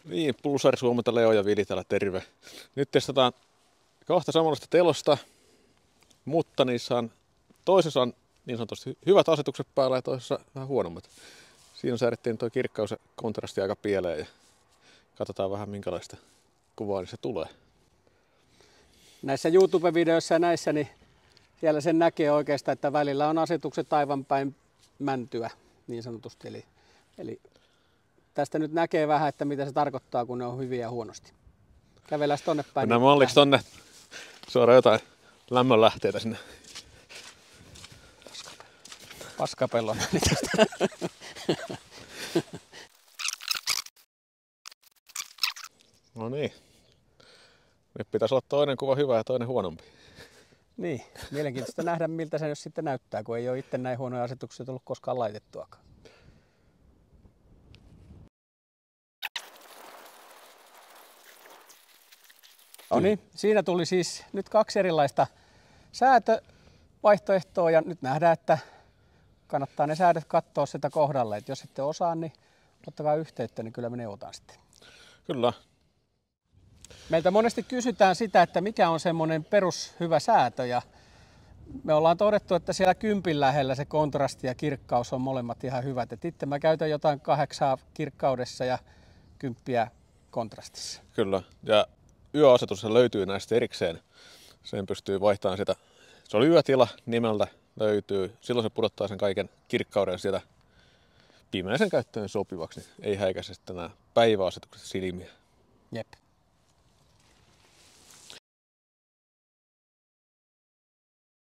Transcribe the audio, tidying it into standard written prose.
Niin, Pulsari Suomelta Leo ja Vili täällä, terve. Nyt testataan kahta samanlaista telosta, mutta toisessa on niin sanotusti hyvät asetukset päällä ja toisessa vähän huonommat. Siinä säädettiin tuo kirkkaus ja kontrasti aika pieleen ja katsotaan vähän minkälaista kuvaa niin se tulee. Näissä YouTube-videoissa ja näissä, niin siellä sen näkee oikeastaan, että välillä on asetukset aivan päin mäntyä niin sanotusti. Eli tästä nyt näkee vähän, että mitä se tarkoittaa, kun ne on hyviä ja huonosti. Kävellään tonne päin. Mennään malliksi tonne, suoraan jotain lämmönlähteitä sinne. Paskapellon. No niin. Nyt pitäisi olla toinen kuva hyvä ja toinen huonompi. Niin, mielenkiintoista nähdä miltä se nyt sitten näyttää, kun ei ole itse näin huonoja asetuksia tullut koskaan laitettuakaan. No niin, siinä tuli siis nyt kaksi erilaista säätövaihtoehtoa ja nyt nähdään, että kannattaa ne säädöt katsoa sitä kohdalle. Et jos ette osaa, niin ottakaa yhteyttä, niin kyllä me neuvotaan sitten. Kyllä. Meiltä monesti kysytään sitä, että mikä on semmoinen perushyvä säätö ja me ollaan todettu, että siellä 10 lähellä se kontrasti ja kirkkaus on molemmat ihan hyvät. Et itse mä käytän jotain 8 kirkkaudessa ja 10 kontrastissa. Kyllä. Ja yöasetus löytyy näistä erikseen. Sen pystyy vaihtamaan sitä. Se oli yötila nimeltä löytyy. Silloin se pudottaa sen kaiken kirkkauden sieltä pimeäisen käyttöön sopivaksi. Niin ei häikäise sitten nämä päiväasetukset silmiä. Jep.